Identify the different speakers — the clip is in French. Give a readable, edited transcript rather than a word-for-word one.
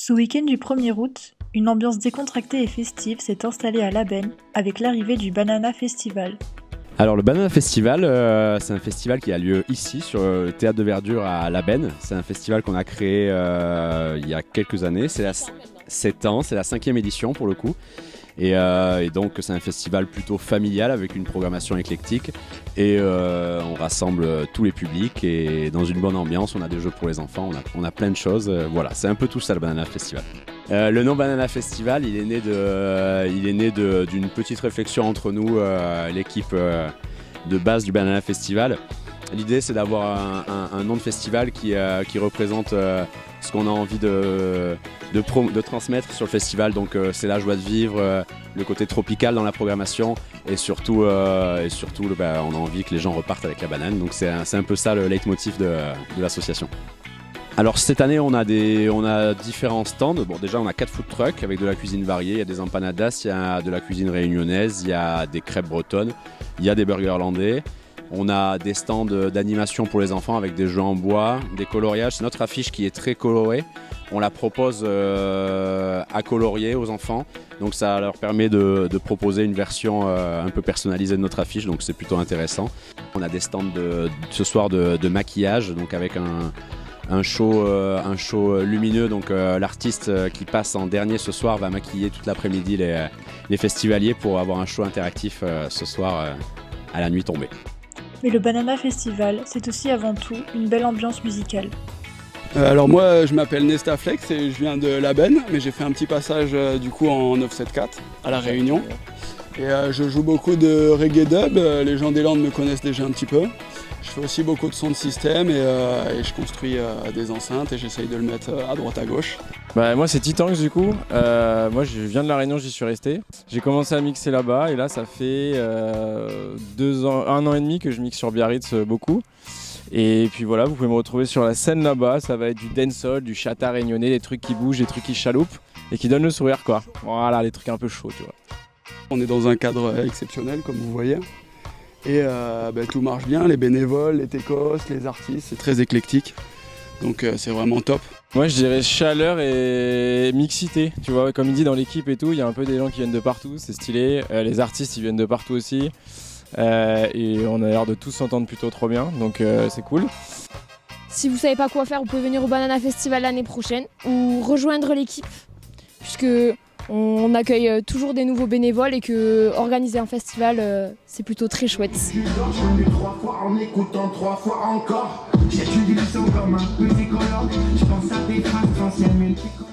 Speaker 1: Ce week-end du 1er août, une ambiance décontractée et festive s'est installée à Labenne avec l'arrivée du Banana Festival.
Speaker 2: Alors le Banana Festival, c'est un festival qui a lieu ici sur le Théâtre de Verdure à Labenne. C'est un festival qu'on a créé il y a quelques années, c'est 7 ans, c'est la 5e édition pour le coup. Et donc c'est un festival plutôt familial avec une programmation éclectique et on rassemble tous les publics et dans une bonne ambiance, on a des jeux pour les enfants, on a plein de choses, voilà, c'est un peu tout ça le Banana Festival. Le nom Banana Festival, il est né d'une petite réflexion entre nous, l'équipe de base du Banana Festival. L'idée c'est d'avoir un nom de festival qui représente ce qu'on a envie de transmettre sur le festival. Donc c'est la joie de vivre, le côté tropical dans la programmation et surtout on a envie que les gens repartent avec la banane. Donc c'est un peu ça le leitmotiv de l'association. Alors cette année on a différents stands. Bon, déjà on a 4 food trucks avec de la cuisine variée, il y a des empanadas, il y a de la cuisine réunionnaise, il y a des crêpes bretonnes, il y a des burgers hollandais. On a des stands d'animation pour les enfants avec des jeux en bois, des coloriages. C'est notre affiche qui est très colorée. On la propose à colorier aux enfants. Donc ça leur permet de proposer une version un peu personnalisée de notre affiche. Donc c'est plutôt intéressant. On a des stands ce soir de maquillage, donc avec un show lumineux. Donc l'artiste qui passe en dernier ce soir va maquiller toute l'après-midi les festivaliers pour avoir un show interactif ce soir à la nuit tombée.
Speaker 1: Mais le Banana Festival, c'est aussi avant tout une belle ambiance musicale.
Speaker 3: Alors moi je m'appelle Nesta Flex et je viens de Labenne, mais j'ai fait un petit passage du coup en 974 à La Réunion. Et je joue beaucoup de reggae dub, les gens des Landes me connaissent déjà un petit peu. Je fais aussi beaucoup de son de système et je construis des enceintes et j'essaye de le mettre à droite à gauche.
Speaker 4: Moi c'est Titanx du coup, moi je viens de La Réunion, j'y suis resté. J'ai commencé à mixer là-bas et là ça fait 1 an et demi que je mixe sur Biarritz beaucoup. Et puis voilà, vous pouvez me retrouver sur la scène là-bas, ça va être du dancehall, du chata réunionnais, des trucs qui bougent, des trucs qui chaloupent et qui donnent le sourire quoi. Voilà, les trucs un peu chauds tu vois.
Speaker 3: On est dans un cadre exceptionnel comme vous voyez. Et tout marche bien, les bénévoles, les techos, les artistes, c'est très éclectique. Donc c'est vraiment top.
Speaker 4: Moi je dirais chaleur et mixité, tu vois, comme il dit dans l'équipe et tout, il y a un peu des gens qui viennent de partout, c'est stylé. Les artistes ils viennent de partout aussi. Et on a l'air de tous s'entendre plutôt trop bien, donc c'est cool.
Speaker 5: Si vous savez pas quoi faire, vous pouvez venir au Banana Festival l'année prochaine ou rejoindre l'équipe, puisque on accueille toujours des nouveaux bénévoles et que organiser un festival, c'est plutôt très chouette.
Speaker 6: J'ai lu 3 fois en écoutant 3 fois encore. J'étudie le son comme un musicologue. Je pense à des phrases anciennes multicolores.